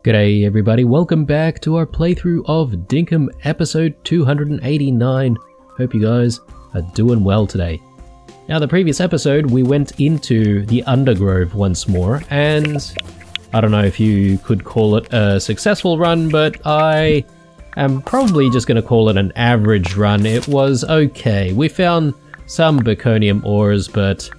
G'day everybody, welcome back to our playthrough of Dinkum episode 289. Hope you guys are doing well today. Now, the previous episode we went into the Undergrove once more, and I don't know if you could call it a successful run, but I am probably just going to call it an average run. It was okay. We found some Zirconium ores, but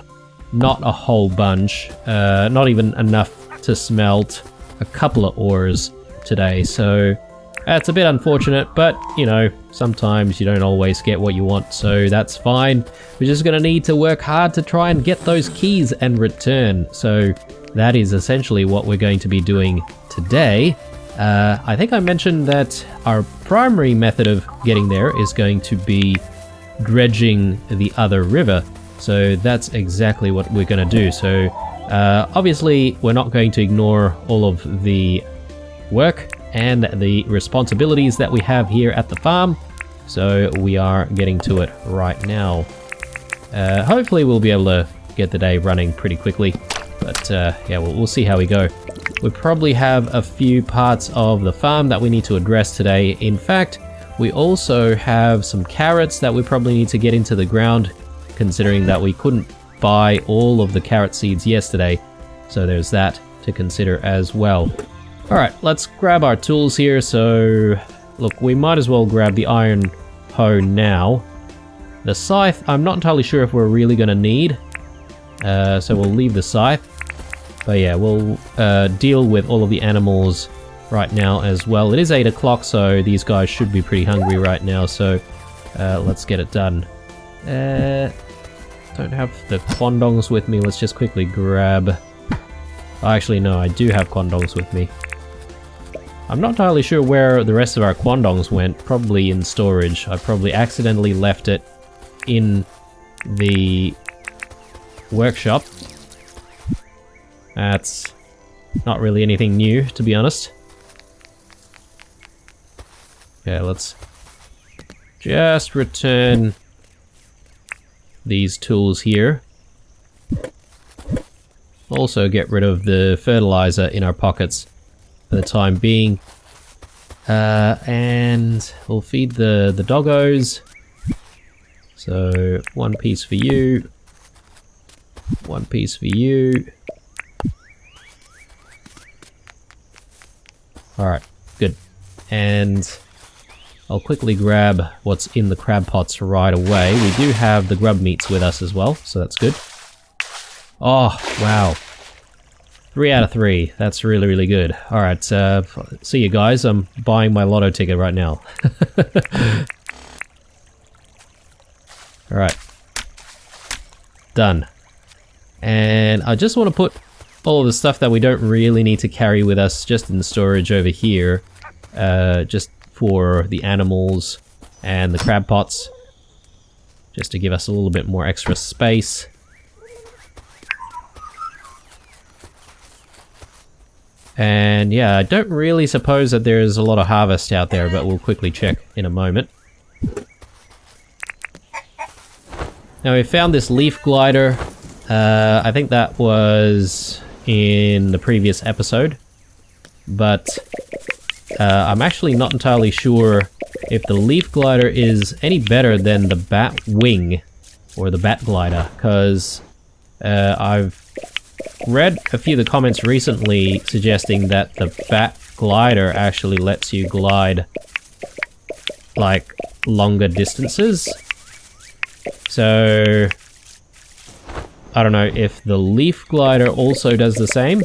not a whole bunch, not even enough to smelt a couple of ores today, so that's a bit unfortunate, but you know, sometimes you don't always get what you want, so that's fine. We're just gonna need to work hard to try and get those keys and return, so that is essentially what we're going to be doing today. I think I mentioned that our primary method of getting there is going to be dredging the other river, so that's exactly what we're gonna do. So obviously, we're not going to ignore all of the work and the responsibilities that we have here at the farm, so we are getting to it right now. Hopefully we'll be able to get the day running pretty quickly, but yeah, we'll see how we go. We probably have a few parts of the farm that we need to address today. In fact, we also have some carrots that we probably need to get into the ground, considering that we couldn't buy all of the carrot seeds yesterday, so there's that to consider as well. Alright, let's grab our tools here. So look, we might as well grab the iron hoe now. The scythe, I'm not entirely sure if we're really going to need, so we'll leave the scythe, but yeah, we'll deal with all of the animals right now as well. It is 8 o'clock, so these guys should be pretty hungry right now, so let's get it done. Don't have the quandongs with me. Let's just quickly grab... Actually, no, I do have quandongs with me. I'm not entirely sure where the rest of our quandongs went. Probably in storage. I probably accidentally left it in the workshop. That's not really anything new, to be honest. Okay, let's just return these tools here. Also get rid of the fertilizer in our pockets for the time being. And we'll feed the doggos. So one piece for you. One piece for you. Alright, good. And I'll quickly grab what's in the crab pots right away. We do have the grub meats with us as well, so that's good. Oh, wow. 3 out of 3. That's really, really good. Alright, see you guys. I'm buying my lotto ticket right now. Alright. Done. And I just want to put all of the stuff that we don't really need to carry with us just in the storage over here. Just for the animals and the crab pots, just to give us a little bit more extra space. And yeah, I don't really suppose that there's a lot of harvest out there, but we'll quickly check in a moment. Now, we found this leaf glider. I think that was in the previous episode, but I'm actually not entirely sure if the leaf glider is any better than the bat wing or the bat glider, because I've read a few of the comments recently suggesting that the bat glider actually lets you glide like longer distances. So I don't know if the leaf glider also does the same.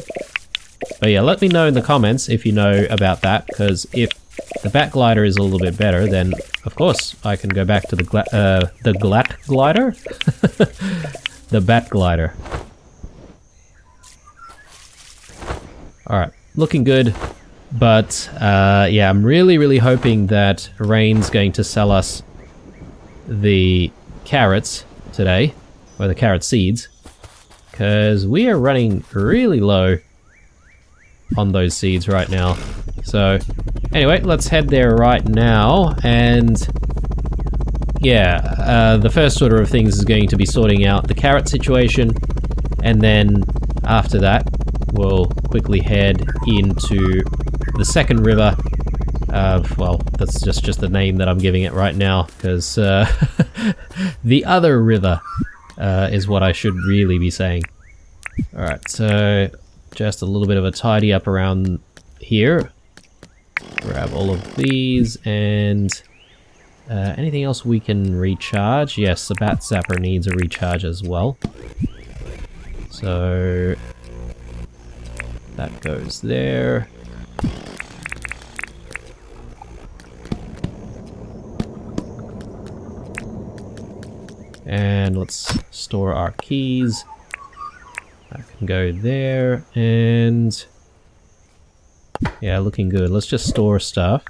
But yeah, let me know in the comments if you know about that, because if the bat glider is a little bit better, then of course I can go back to the glat glider? The bat glider. Alright, looking good, but yeah, I'm really, really hoping that Rain's going to sell us the carrots today, or the carrot seeds, because we are running really low on those seeds right now. So anyway, let's head there right now, and yeah, the first order of things is going to be sorting out the carrot situation, and then after that we'll quickly head into the second river. Well, that's just the name that I'm giving it right now, because the other river is what I should really be saying. Alright, so just a little bit of a tidy up around here. Grab all of these, and anything else we can recharge? Yes, the bat zapper needs a recharge as well. So that goes there. And let's store our keys. That can go there, and yeah, looking good. Let's just store stuff.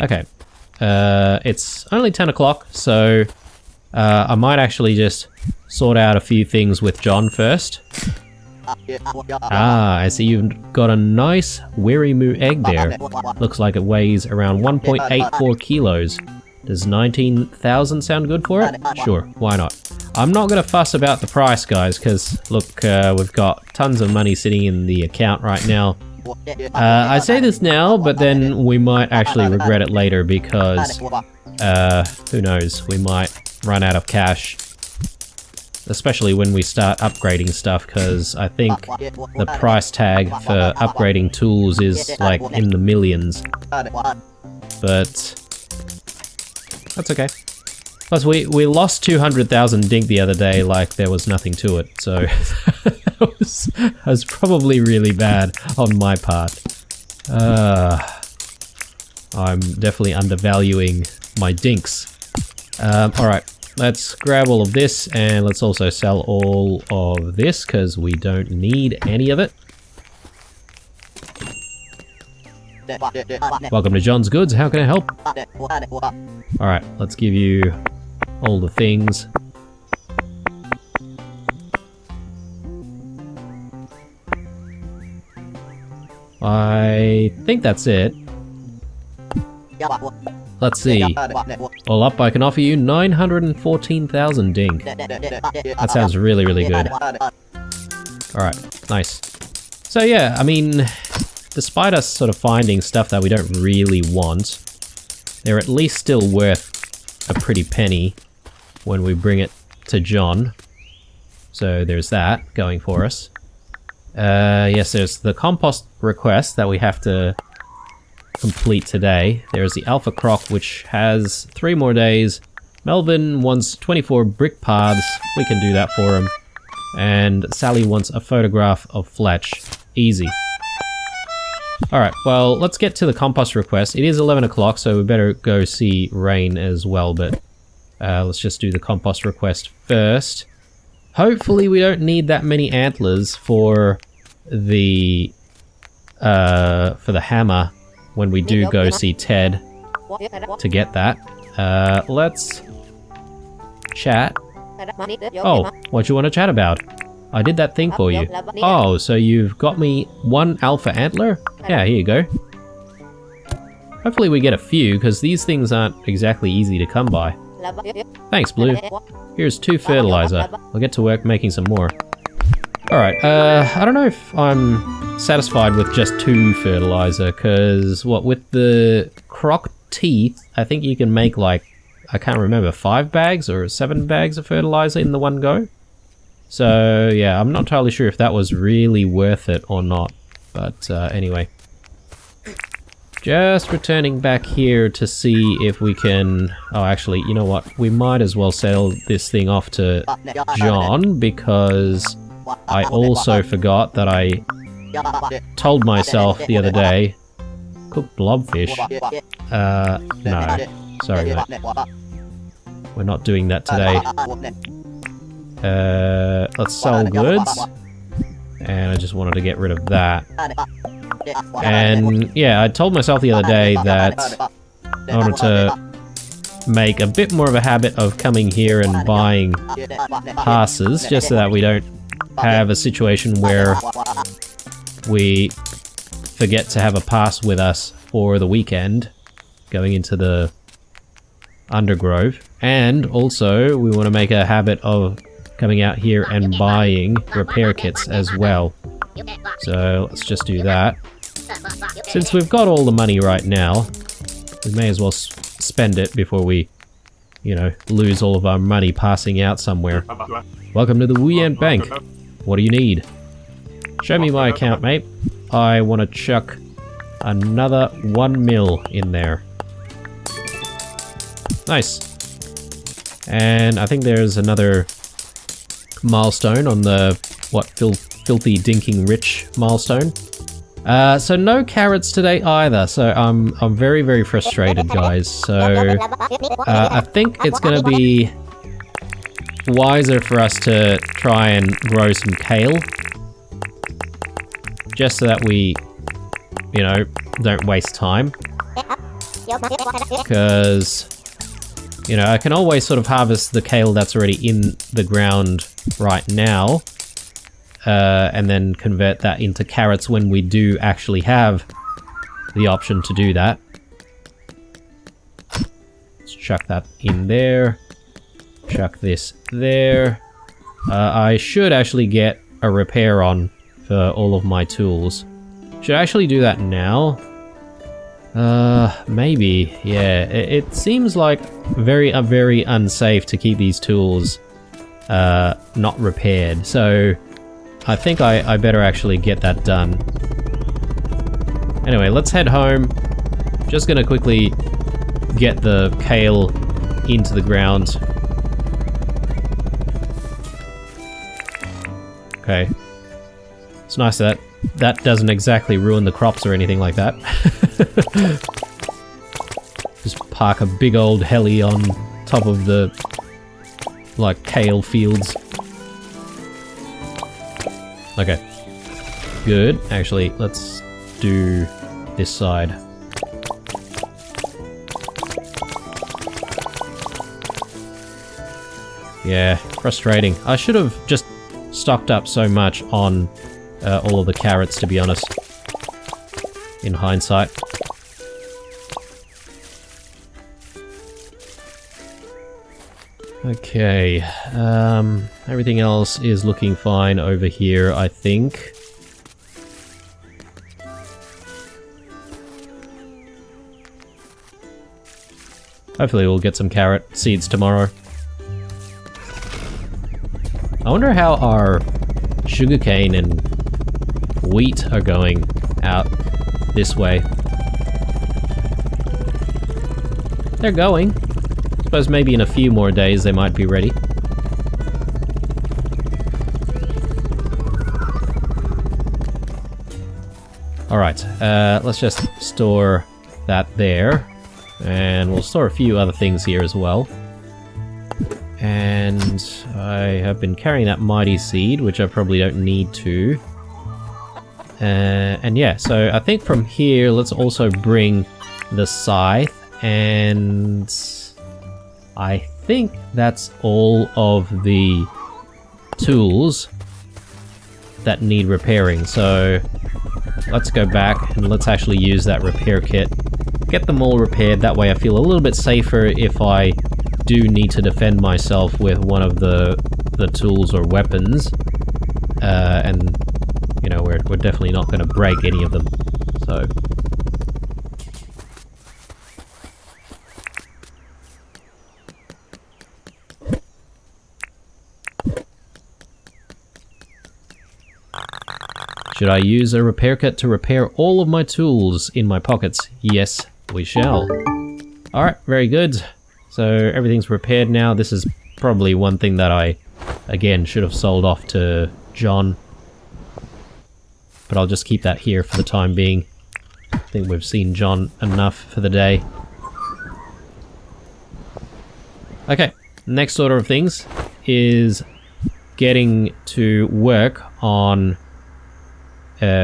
Okay, it's only 10 o'clock, so I might actually just sort out a few things with John first. Ah, I see you've got a nice Wirimu egg there. Looks like it weighs around 1.84 kilos. Does 19,000 sound good for it? Sure, why not? I'm not going to fuss about the price, guys, because, look, we've got tons of money sitting in the account right now. I say this now, but then we might actually regret it later because, who knows, we might run out of cash. Especially when we start upgrading stuff, because I think the price tag for upgrading tools is like in the millions. But that's okay. Plus we lost 200,000 dink the other day like there was nothing to it, so that was probably really bad on my part. I'm definitely undervaluing my dinks. Alright. Let's grab all of this, and let's also sell all of this, because we don't need any of it. Welcome to John's Goods, how can I help? Alright, let's give you all the things. I think that's it. Let's see. All up, I can offer you 914,000 dink. That sounds really, really good. Alright, nice. So yeah, I mean, despite us sort of finding stuff that we don't really want, they're at least still worth a pretty penny when we bring it to John. So there's that going for us. Yes, there's the compost request that we have to complete today. There's the Alpha Croc, which has 3 more days. Melvin wants 24 brick paths. We can do that for him. And Sally wants a photograph of Fletch. Easy. Alright, well, let's get to the compost request. It is 11 o'clock, so we better go see Rain as well, but let's just do the compost request first. Hopefully we don't need that many antlers for the hammer when we do go see Ted to get that. Let's chat. Oh, what do you want to chat about? I did that thing for you. Oh, so you've got me 1 alpha antler? Yeah, here you go. Hopefully we get a few, because these things aren't exactly easy to come by. Thanks, Blue. Here's 2 fertilizer. I'll get to work making some more. Alright, I don't know if I'm satisfied with just 2 fertilizer, because, what, with the croc teeth, I think you can make, like, I can't remember, 5 bags or 7 bags of fertilizer in the one go? So, yeah, I'm not entirely sure if that was really worth it or not, but anyway. Just returning back here to see if we can... Oh, actually, you know what? We might as well sell this thing off to John, because I also forgot that I told myself the other day... Cooked blobfish? No. Sorry, mate. We're not doing that today. Let's sell goods. And I just wanted to get rid of that. And yeah, I told myself the other day that I wanted to make a bit more of a habit of coming here and buying passes, just so that we don't have a situation where we forget to have a pass with us for the weekend, going into the undergrowth. And also, we want to make a habit of coming out here and buying repair kits as well. So let's just do that. Since we've got all the money right now, we may as well spend it before we, you know, lose all of our money passing out somewhere. Welcome to the Wuyant Bank. What do you need? Show me my account, mate. I want to chuck another 1 mil in there. Nice. And I think there's another milestone on the, what, filthy dinking rich milestone. So no carrots today either, so I'm very, very frustrated, guys. So I think it's gonna be wiser for us to try and grow some kale, just so that we, you know, don't waste time. Because, you know, I can always sort of harvest the kale that's already in the ground right now, and then convert that into carrots when we do actually have the option to do that. Let's chuck that in there. Chuck this there. I should actually get a repair on for all of my tools. Should I actually do that now? Maybe. Yeah, it seems like very unsafe to keep these tools not repaired. So I think I better actually get that done. Anyway, let's head home. Just gonna quickly get the kale into the ground. Okay. It's nice that that doesn't exactly ruin the crops or anything like that. Just park a big old heli on top of the, like, kale fields. Okay. Good. Actually, let's do this side. Yeah, frustrating. I should have just stocked up so much on all of the carrots, to be honest, in hindsight. Okay, everything else is looking fine over here, I think. Hopefully we'll get some carrot seeds tomorrow. I wonder how our sugarcane and wheat are going out this way. They're going. Suppose maybe in a few more days they might be ready. Alright, let's just store that there. And we'll store a few other things here as well. And I have been carrying that mighty seed, which I probably don't need to. And yeah, so I think from here, let's also bring the scythe, and I think that's all of the tools that need repairing. So let's go back and let's actually use that repair kit. Get them all repaired, that way I feel a little bit safer if I do need to defend myself with one of the tools or weapons. And, you know, we're definitely not going to break any of them. So should I use a repair kit to repair all of my tools in my pockets? Yes, we shall. Alright, very good. So everything's repaired now. This is probably one thing that I, again, should have sold off to John. But I'll just keep that here for the time being. I think we've seen John enough for the day. Okay, next order of things is getting to work on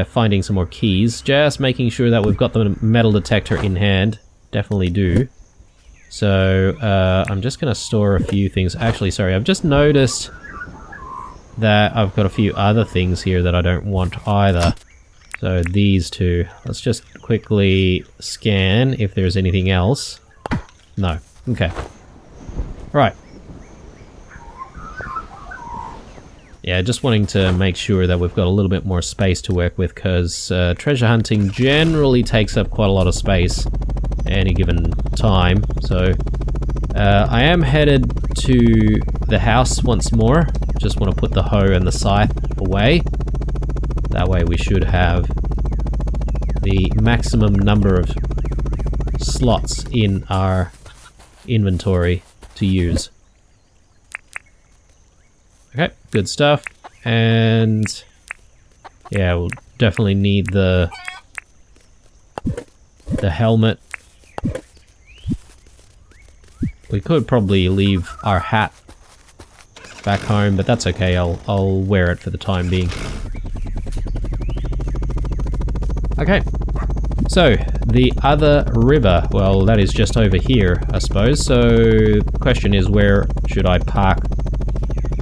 finding some more keys. Just making sure that we've got the metal detector in hand. Definitely do. So I'm just going to store a few things. Actually, sorry, I've just noticed that I've got a few other things here that I don't want either. So these two. Let's just quickly scan if there's anything else. No. Okay. Right. Yeah, just wanting to make sure that we've got a little bit more space to work with, because treasure hunting generally takes up quite a lot of space any given time. So I am headed to the house once more. Just want to put the hoe and the scythe away. That way we should have the maximum number of slots in our inventory to use. Okay, good stuff. And yeah, we'll definitely need the helmet. We could probably leave our hat back home, but that's okay. I'll wear it for the time being. Okay. So, the other river, well, that is just over here, I suppose. So, the question is, where should I park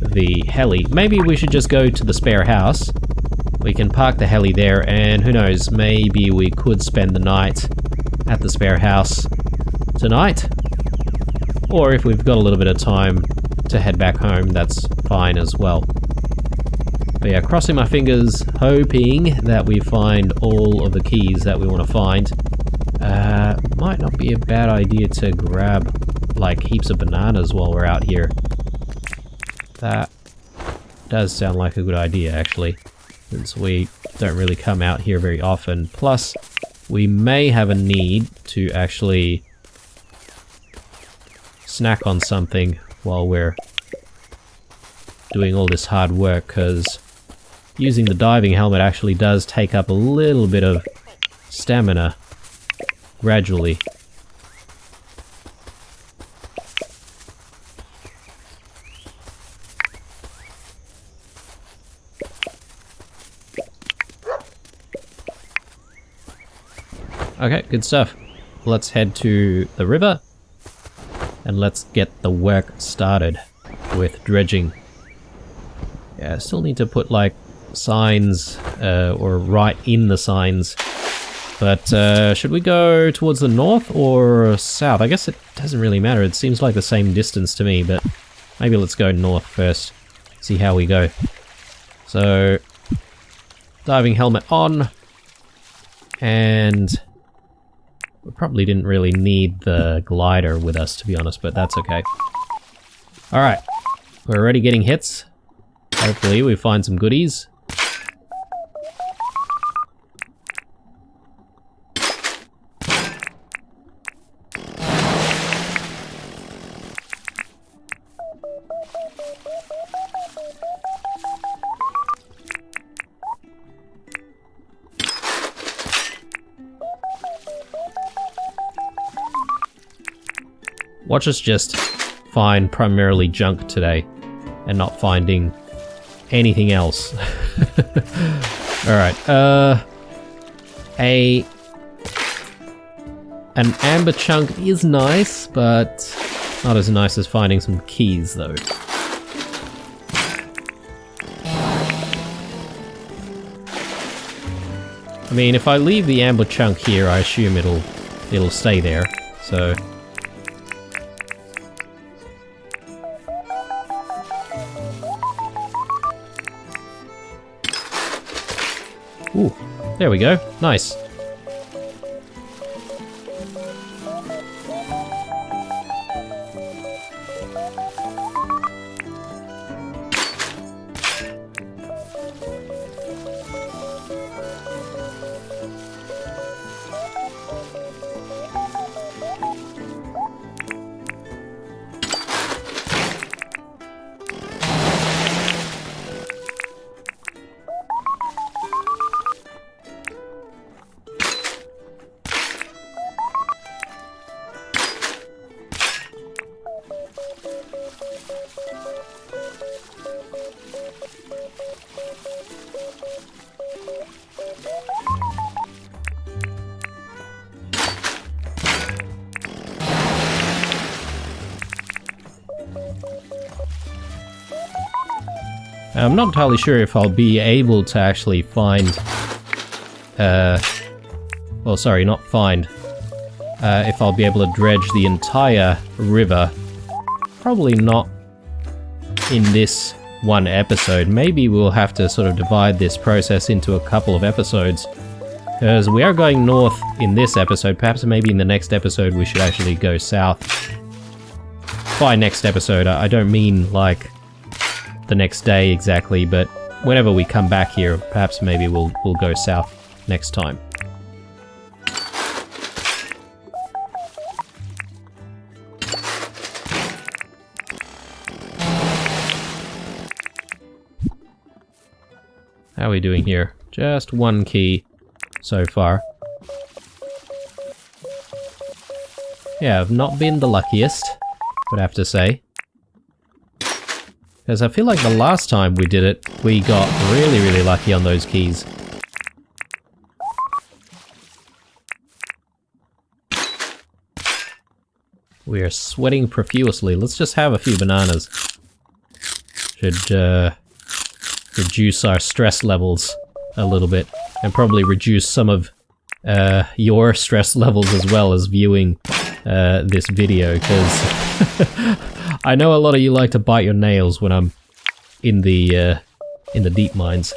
the heli? Maybe we should just go to the spare house. We can park the heli there, and who knows, maybe we could spend the night at the spare house tonight. Or if we've got a little bit of time to head back home, that's fine as well. But yeah, crossing my fingers, hoping that we find all of the keys that we want to find. Might not be a bad idea to grab like heaps of bananas while we're out here. That does sound like a good idea, actually, since we don't really come out here very often. Plus, we may have a need to actually snack on something while we're doing all this hard work, because using the diving helmet actually does take up a little bit of stamina gradually. Okay, good stuff. Let's head to the river and let's get the work started with dredging. Yeah, I still need to put like signs or write in the signs, but should we go towards the north or south? I guess it doesn't really matter. It seems like the same distance to me, but maybe let's go north first, see how we go. So, diving helmet on, and we probably didn't really need the glider with us, to be honest, but that's okay. Alright, we're already getting hits. Hopefully we find some goodies. Watch us just find primarily junk today and not finding anything else. Alright, an amber chunk is nice, but not as nice as finding some keys though. I mean, if I leave the amber chunk here, I assume it'll stay there, so... Ooh, there we go. Nice. I'm not entirely sure if I'll be able to actually find, well, sorry, not find, if I'll be able to dredge the entire river probably not in this one episode. Maybe we'll have to sort of divide this process into a couple of episodes. Because we are going north in this episode. Perhaps maybe in the next episode we should actually go south. By next episode, I don't mean like the next day exactly, but whenever we come back here, perhaps maybe we'll go south next time. How are we doing here? Just one key so far. Yeah, I've not been the luckiest, would have to say. Because I feel like the last time we did it, we got really, really lucky on those keys. We are sweating profusely. Let's just have a few bananas. Should reduce our stress levels a little bit, and probably reduce some of your stress levels as well as viewing this video, because I know a lot of you like to bite your nails when I'm in the deep mines.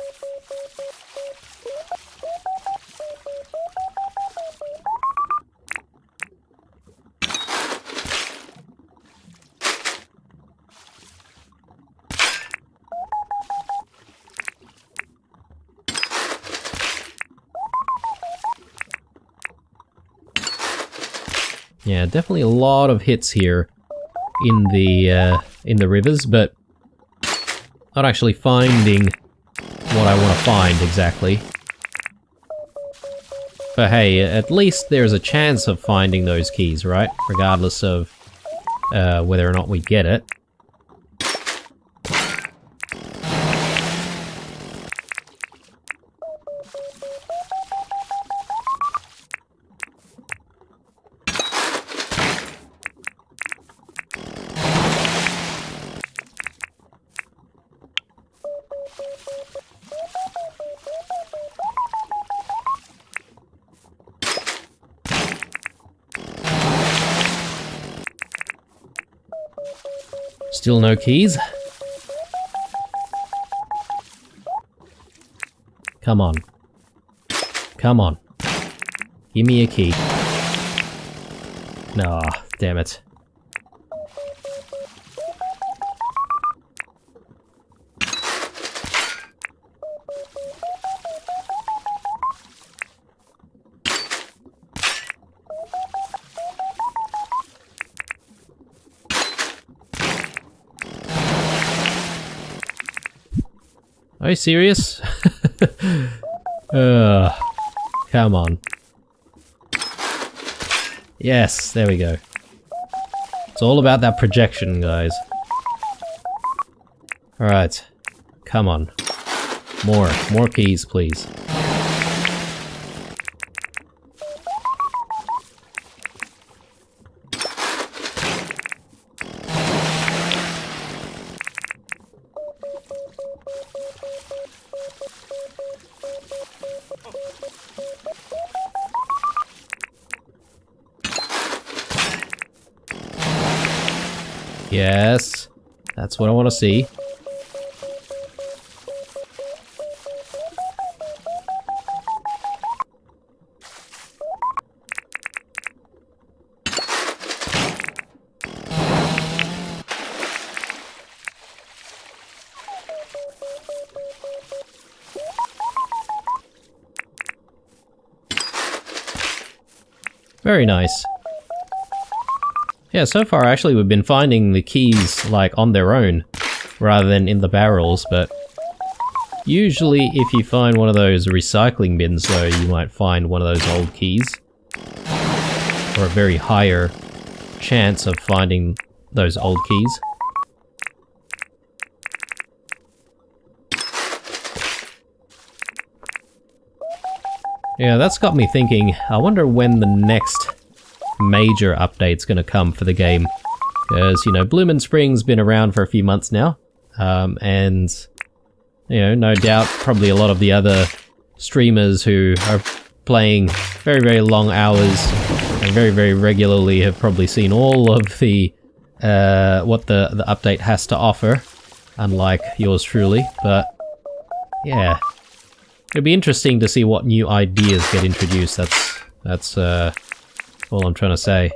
Yeah, definitely a lot of hits here in the rivers, but not actually finding what I want to find exactly. But hey, at least there's a chance of finding those keys, right? Regardless of whether or not we get it. Still no keys. Come on. Come on. Give me a key. No, damn it. Are you serious? Come on. Yes, there we go. It's all about that projection, guys. Alright. Come on. More keys, please. Yes, that's what I want to see. Very nice. Yeah, so far actually we've been finding the keys like on their own rather than in the barrels, but usually if you find one of those recycling bins though, you might find one of those old keys, or a very higher chance of finding those old keys. Yeah, that's got me thinking, I wonder when the next major update's gonna come for the game. Because, you know, Bloomin' Spring's been around for a few months now. And, you know, no doubt probably a lot of the other streamers who are playing very, very long hours and very, very regularly have probably seen all of the what the update has to offer, unlike yours truly, but yeah. It'd be interesting to see what new ideas get introduced, that's all I'm trying to say.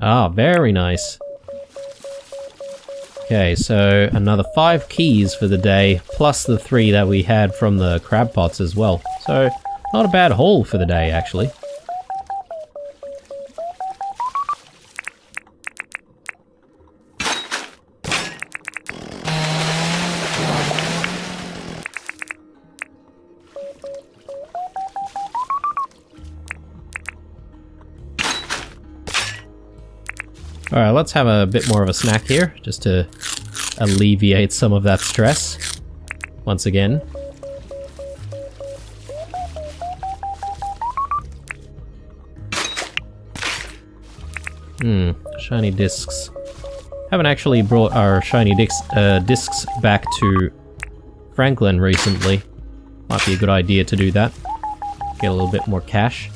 Ah, very nice. Okay, so another 5 keys for the day, plus the 3 that we had from the crab pots as well. So, not a bad haul for the day, actually. Alright, let's have a bit more of a snack here, just to alleviate some of that stress. Once again. Shiny discs. Haven't actually brought our shiny discs back to Franklin recently. Might be a good idea to do that. Get a little bit more cash.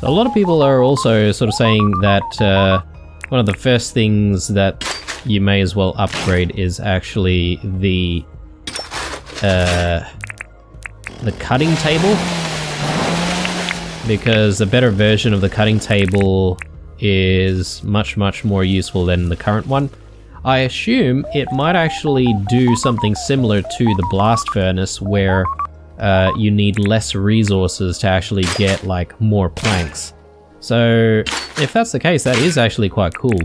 A lot of people are also sort of saying that one of the first things that you may as well upgrade is actually the cutting table, because the better version of the cutting table is much more useful than the current one. I assume it might actually do something similar to the blast furnace, where you need less resources to actually get like more planks. So if that's the case, that is actually quite cool,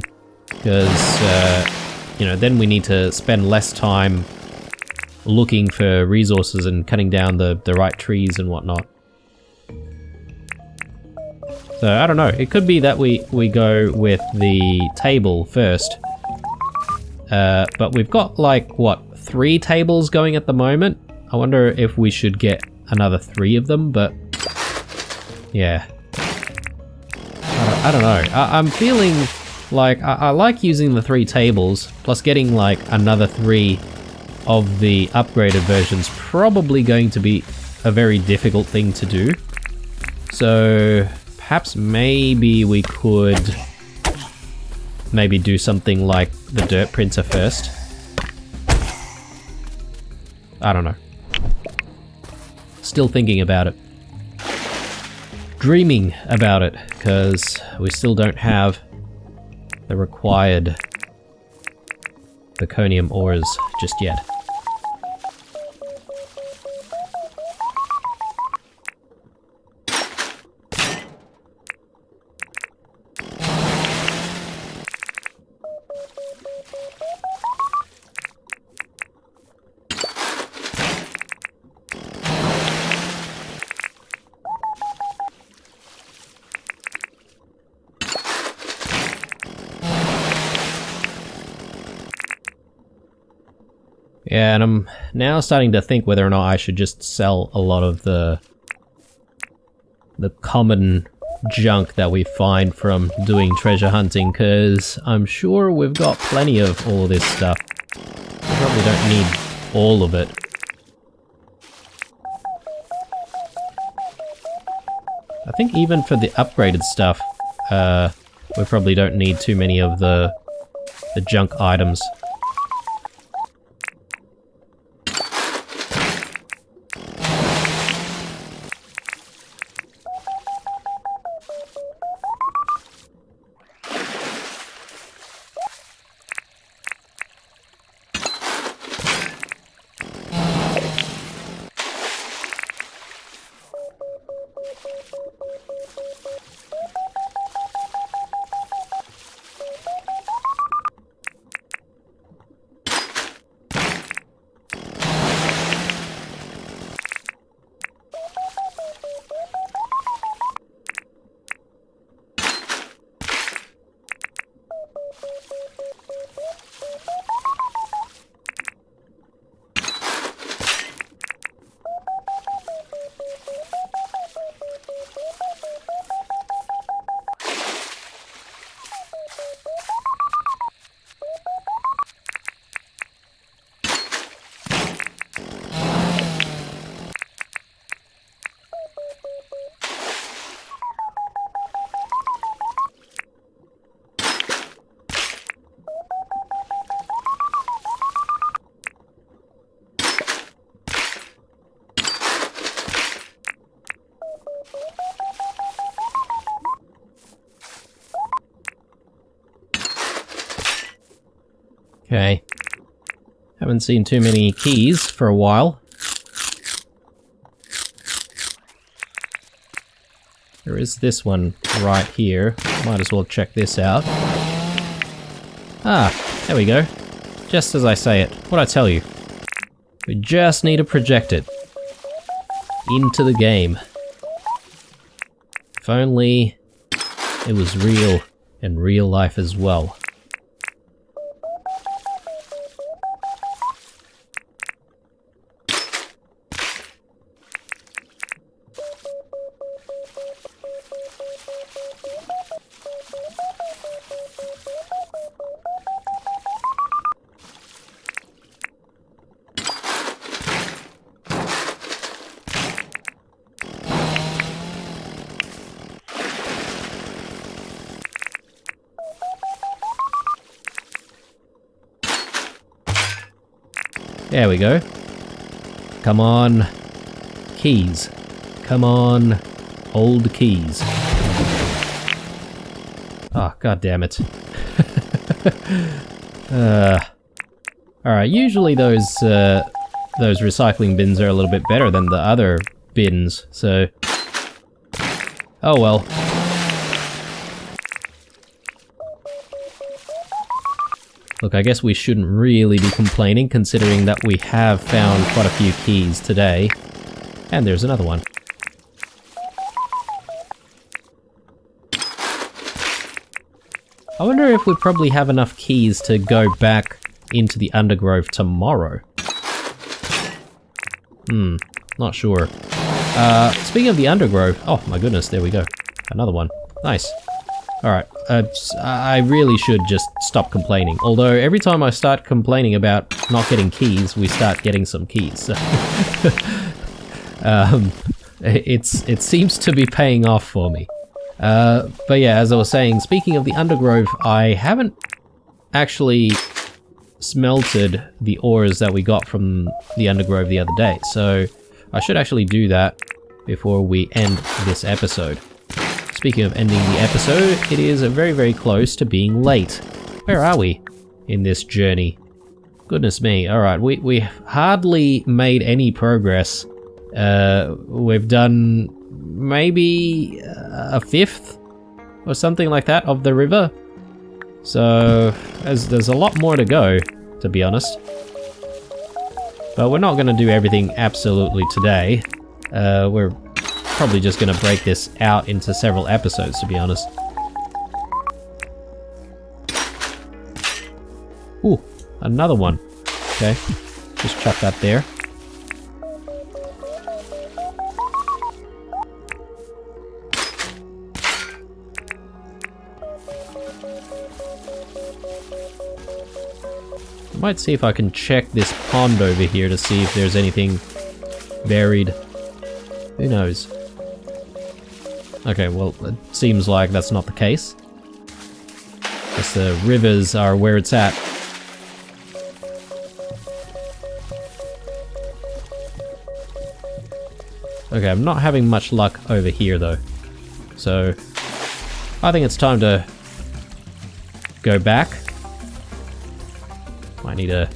because you know, then we need to spend less time looking for resources and cutting down the right trees and whatnot. So I don't know, it could be that we go with the table first, but we've got like what, 3 tables going at the moment. I wonder if we should get another 3 of them, but yeah. I don't know. I'm feeling like I like using the 3 tables, plus getting like another 3 of the upgraded versions probably going to be a very difficult thing to do. So perhaps maybe we could maybe do something like the Dirt Printer first. I don't know. Still thinking about it. Dreaming about it, because we still don't have the required zirconium ores just yet. Yeah, and I'm now starting to think whether or not I should just sell a lot of the common junk that we find from doing treasure hunting, because I'm sure we've got plenty of all this stuff. We probably don't need all of it. I think even for the upgraded stuff, we probably don't need too many of the junk items. Okay. Haven't seen too many keys for a while. There is this one right here. Might as well check this out. Ah, there we go. Just as I say it. What'd I tell you? We just need to project it into the game. If only it was real in real life as well. There we go. Come on. Keys. Come on. Old keys. Oh, god damn it. Alright, usually those recycling bins are a little bit better than the other bins, so... Oh well. Look, I guess we shouldn't really be complaining, considering that we have found quite a few keys today. And there's another one. I wonder if we probably have enough keys to go back into the undergrowth tomorrow. Not sure. Speaking of the undergrowth... Oh my goodness, there we go. Another one. Nice. Alright, I really should just stop complaining. Although, every time I start complaining about not getting keys, we start getting some keys. So it seems to be paying off for me. But yeah, as I was saying, speaking of the undergrowth, I haven't actually smelted the ores that we got from the undergrowth the other day. So, I should actually do that before we end this episode. Speaking of ending the episode, it is very, very close to being late. Where are we in this journey? Goodness me. Alright, we hardly made any progress. We've done maybe a fifth or something like that of the river. So, there's a lot more to go, to be honest. But we're not going to do everything absolutely today. We're probably just going to break this out into several episodes, to be honest. Ooh, another one. Okay, just chuck that there. I might see if I can check this pond over here to see if there's anything buried. Who knows? Okay, well, it seems like that's not the case. Guess the rivers are where it's at. Okay, I'm not having much luck over here, though. So, I think it's time to go back. Might need to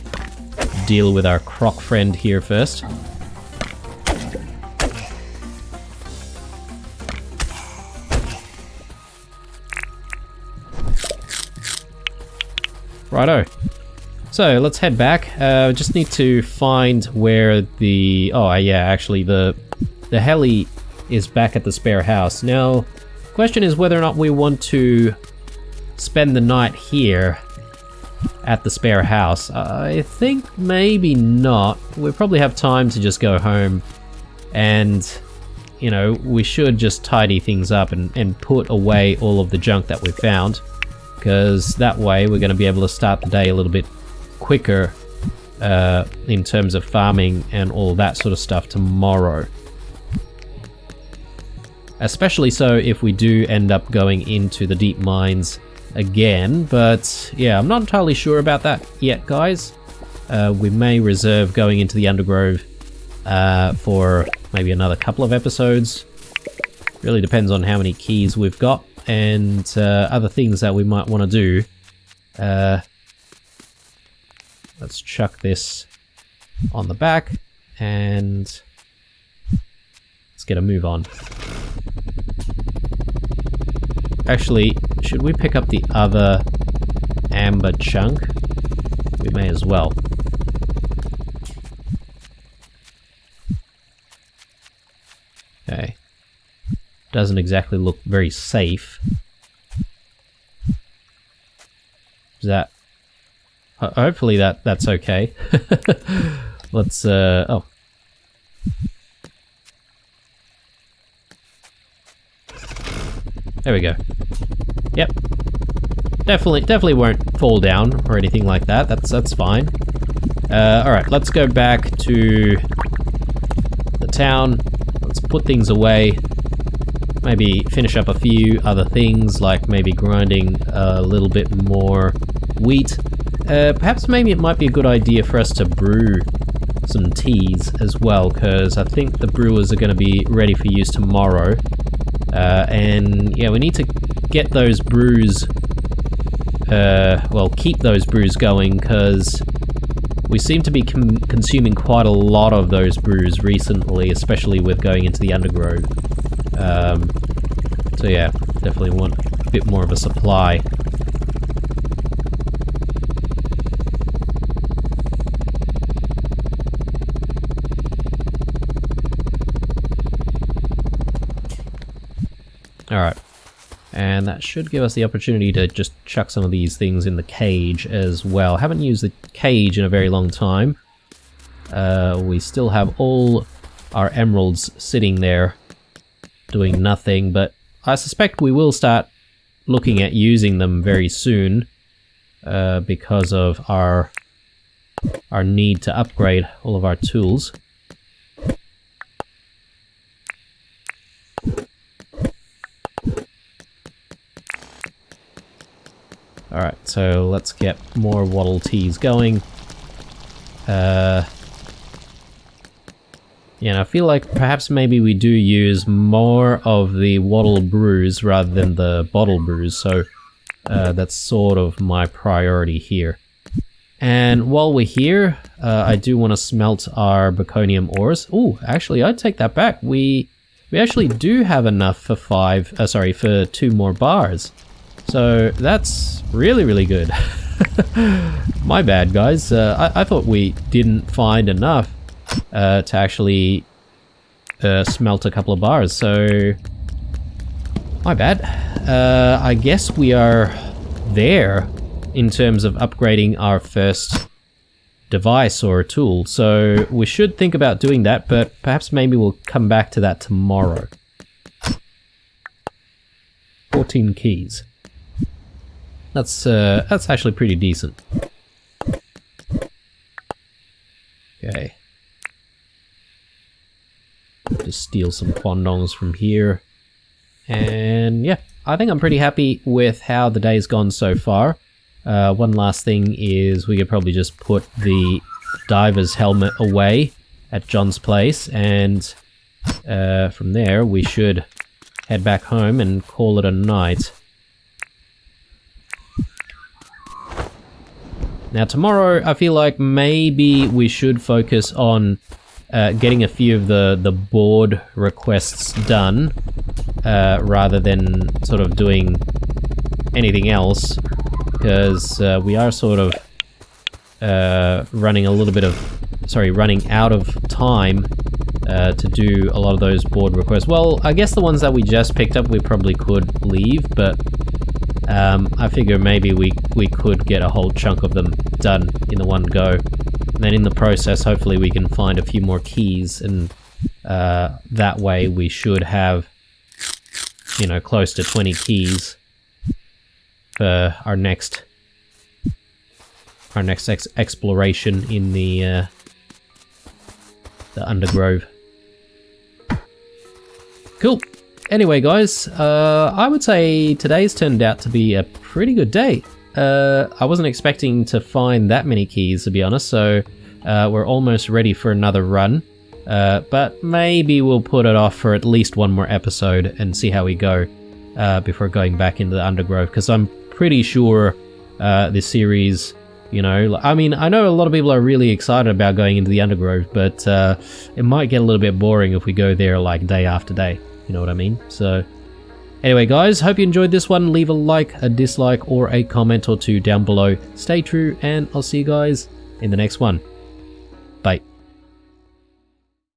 deal with our croc friend here first. Righto. So, let's head back. Just need to find where the... Oh, yeah, actually, the heli is back at the spare house. Now, the question is whether or not we want to spend the night here at the spare house. I think maybe not. We probably have time to just go home and, you know, we should just tidy things up and put away all of the junk that we found. Because that way we're going to be able to start the day a little bit quicker in terms of farming and all that sort of stuff tomorrow. Especially so if we do end up going into the deep mines again, but yeah, I'm not entirely sure about that yet, guys. We may reserve going into the undergrowth for maybe another couple of episodes. Really depends on how many keys we've got and other things that we might want to do. let's chuck this on the back and let's get a move on. Actually, should we pick up the other amber chunk? We may as well. Okay. Doesn't exactly look very safe. Is that... hopefully that's okay. Let's, oh. There we go. Yep. Definitely won't fall down or anything like that. That's fine. Alright, let's go back to the town. Let's put things away. Maybe finish up a few other things, like maybe grinding a little bit more wheat. Perhaps maybe it might be a good idea for us to brew some teas as well, because I think the brewers are going to be ready for use tomorrow. And yeah, we need to get those brews, well, keep those brews going, because we seem to be consuming quite a lot of those brews recently, especially with going into the undergrowth. So yeah, definitely want a bit more of a supply. Alright, and that should give us the opportunity to just chuck some of these things in the cage as well. Haven't used the cage in a very long time. We still have all our emeralds sitting there doing nothing, but I suspect we will start looking at using them very soon because of our need to upgrade all of our tools. Alright, so let's get more Waddle Teas going. Yeah, I feel like perhaps maybe we do use more of the Waddle brews rather than the bottle brews, so that's sort of my priority here. And while we're here, I do want to smelt our Baconium ores. Oh, actually, I'd take that back. We actually do have enough for for 2 more bars. So that's really, really good. My bad, guys. I thought we didn't find enough to actually smelt a couple of bars, so my bad. I guess we are there in terms of upgrading our first device or tool, so we should think about doing that, but perhaps maybe we'll come back to that tomorrow. 14 keys. That's actually pretty decent. Okay. Just steal some fondants from here. And yeah, I think I'm pretty happy with how the day's gone so far. One last thing is we could probably just put the diver's helmet away at John's place, and from there we should head back home and call it a night. Now tomorrow, I feel like maybe we should focus on getting a few of the board requests done, rather than sort of doing anything else, because we are sort of running out of time to do a lot of those board requests. Well, I guess the ones that we just picked up we probably could leave, but I figure maybe we could get a whole chunk of them done in the one go. And then in the process, hopefully we can find a few more keys, and that way we should have, you know, close to 20 keys for our next exploration in the undergrove. Cool. Anyway, guys, I would say today's turned out to be a pretty good day. I wasn't expecting to find that many keys, to be honest, so we're almost ready for another run. But maybe we'll put it off for at least one more episode and see how we go before going back into the undergrowth, because I'm pretty sure this series You know, I mean, I know a lot of people are really excited about going into the undergrowth, but it might get a little bit boring if we go there like day after day. You know what I mean? So anyway, guys, hope you enjoyed this one. Leave a like, a dislike, or a comment or two down below. Stay true, and I'll see you guys in the next one.